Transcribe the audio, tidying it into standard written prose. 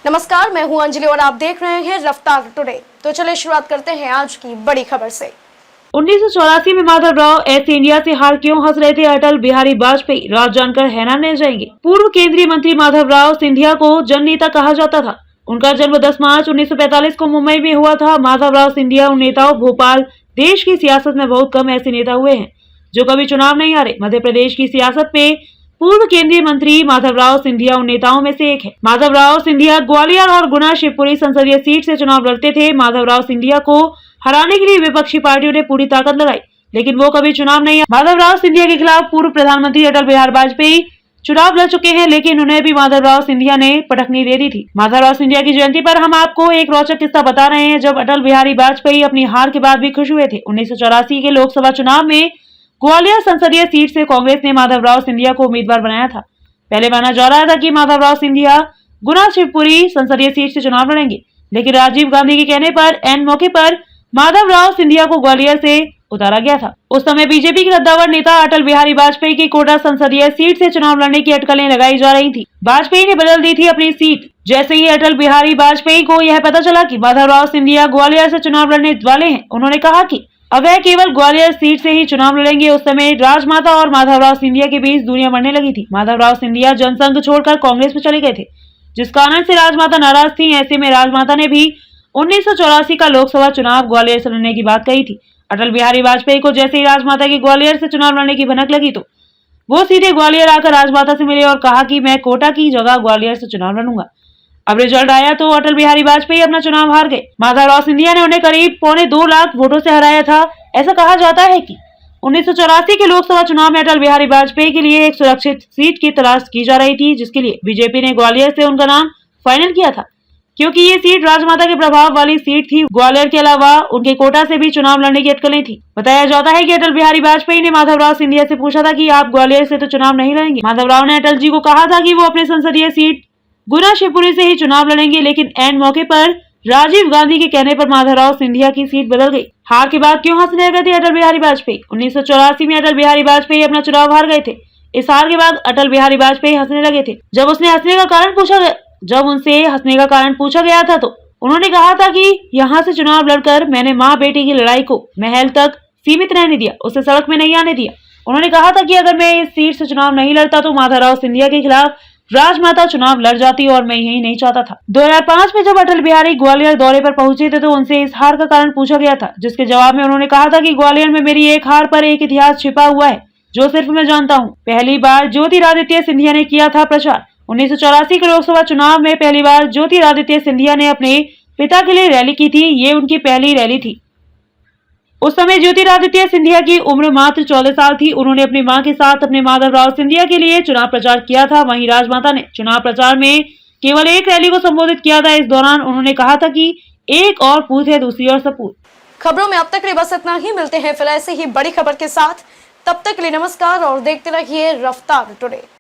नमस्कार, मैं हूं अंजलि और आप देख रहे हैं रफ्तार टुडे। तो चलिए शुरुआत करते हैं आज की बड़ी खबर से। 1984 में माधवराव ऐसे इंडिया से हार क्यों हंस रहे थे अटल बिहारी वाजपेयी, राज जानकर हैरान रह जाएंगे। पूर्व केंद्रीय मंत्री माधवराव सिंधिया को जन नेता कहा जाता था। उनका जन्म 10 मार्च 1945 को मुंबई में हुआ था। माधवराव सिंधिया उन नेताओं भोपाल देश की सियासत में बहुत कम ऐसे नेता हुए हैं जो कभी चुनाव नहीं हारे। मध्य प्रदेश की सियासत में पूर्व केंद्रीय मंत्री माधवराव सिंधिया उन नेताओं में से एक है। माधवराव सिंधिया ग्वालियर और गुना शिवपुरी संसदीय सीट से चुनाव लड़ते थे। माधवराव सिंधिया को हराने के लिए विपक्षी पार्टियों ने पूरी ताकत लगाई, लेकिन वो कभी चुनाव नहीं। माधवराव सिंधिया के खिलाफ पूर्व प्रधानमंत्री अटल बिहारी वाजपेयी चुनाव लड़ चुके हैं, लेकिन उन्हें भी माधवराव सिंधिया ने पटखनी दे दी थी। माधवराव सिंधिया की जयंती पर हम आपको एक रोचक किस्सा बता रहे हैं, जब अटल बिहारी वाजपेयी अपनी हार के बाद भी खुश हुए थे। 1984 के लोकसभा चुनाव में ग्वालियर संसदीय सीट से कांग्रेस ने माधवराव सिंधिया को उम्मीदवार बनाया था। पहले माना जा रहा था कि माधवराव सिंधिया गुना शिवपुरी संसदीय सीट से चुनाव लड़ेंगे, लेकिन राजीव गांधी के कहने पर एन मौके पर माधवराव सिंधिया को ग्वालियर से उतारा गया था। उस समय बीजेपी के कद्दावर नेता अटल बिहारी वाजपेयी की कोटा संसदीय सीट से चुनाव लड़ने की अटकलें लगाई जा रही थी। वाजपेयी ने बदल दी थी अपनी सीट। जैसे ही अटल बिहारी वाजपेयी को यह पता चला कि माधवराव सिंधिया ग्वालियर से चुनाव लड़ने वाले हैं, उन्होंने कहा कि अब वह केवल ग्वालियर सीट से ही चुनाव लड़ेंगे। उस समय राजमाता और माधवराव सिंधिया के बीच दूरियां बढ़ने लगी थी। माधवराव सिंधिया जनसंघ छोड़कर कांग्रेस में चले गए थे, जिस कारण से राजमाता नाराज थी। ऐसे में राजमाता ने भी 1984 का लोकसभा चुनाव ग्वालियर से लड़ने की बात कही थी। अटल बिहारी वाजपेयी को जैसे ही राजमाता की ग्वालियर से चुनाव लड़ने की भनक लगी, तो वो सीधे ग्वालियर आकर राजमाता से मिले और कहा कि मैं कोटा की जगह ग्वालियर से चुनाव लड़ूंगा। अब रिजल्ट आया तो अटल बिहारी वाजपेयी अपना चुनाव हार गए। माधवराव सिंधिया ने उन्हें करीब 2.25 लाख वोटों से हराया था। ऐसा कहा जाता है कि 1984 के लोकसभा चुनाव में अटल बिहारी वाजपेयी के लिए एक सुरक्षित सीट की तलाश की जा रही थी, जिसके लिए बीजेपी ने ग्वालियर से उनका नाम फाइनल किया था, क्योंकि ये सीट राजमाता के प्रभाव वाली सीट थी। ग्वालियर के अलावा उनके कोटा से भी चुनाव लड़ने की अटकलें थी। बताया जाता है कि अटल बिहारी वाजपेयी ने माधवराव सिंधिया से पूछा था कि आप ग्वालियर से तो चुनाव नहीं लड़ेंगे। माधवराव ने अटल जी को कहा था कि वो अपने संसदीय सीट गुना शिवपुरी से ही चुनाव लड़ेंगे, लेकिन एन मौके पर राजीव गांधी के कहने पर माधवराव सिंधिया की सीट बदल गई। हार के बाद क्यों हंसने लगे थे अटल बिहारी वाजपेयी? 1984 में अटल बिहारी वाजपेयी अपना चुनाव हार गए थे। इस हार के बाद अटल बिहारी वाजपेयी हंसने लगे थे। जब उनसे हंसने का कारण पूछा गया था, तो उन्होंने कहा था कि यहाँ से चुनाव लड़कर मैंने माँ बेटी की लड़ाई को महल तक सीमित रहने दिया, उसे सड़क में नहीं आने दिया। उन्होंने कहा था कि अगर मैं इस सीट से चुनाव नहीं लड़ता तो माधवराव सिंधिया के खिलाफ राजमाता चुनाव लड़ जाती और मैं यही नहीं चाहता था। 2005 में जब अटल बिहारी ग्वालियर दौरे पर पहुंचे थे, तो उनसे इस हार का कारण पूछा गया था, जिसके जवाब में उन्होंने कहा था कि ग्वालियर में मेरी एक हार पर एक इतिहास छिपा हुआ है जो सिर्फ मैं जानता हूं। पहली बार ज्योतिरादित्य सिंधिया ने किया था प्रचार। 1984 के लोकसभा चुनाव में पहली बार ज्योतिरादित्य सिंधिया ने अपने पिता के लिए रैली की थी। ये उनकी पहली रैली थी। उस समय ज्योतिरादित्य सिंधिया की उम्र मात्र 14 साल थी। उन्होंने अपनी मां के साथ अपने माधवराव सिंधिया के लिए चुनाव प्रचार किया था। वहीं राजमाता ने चुनाव प्रचार में केवल एक रैली को संबोधित किया था। इस दौरान उन्होंने कहा था कि एक और पूत है, दूसरी ओर सपूत। खबरों में अब तक के लिए बस इतना ही। मिलते हैं फिर ऐसे ही बड़ी खबर के साथ। तब तक के लिए नमस्कार और देखते रहिए रफ्तार टुडे।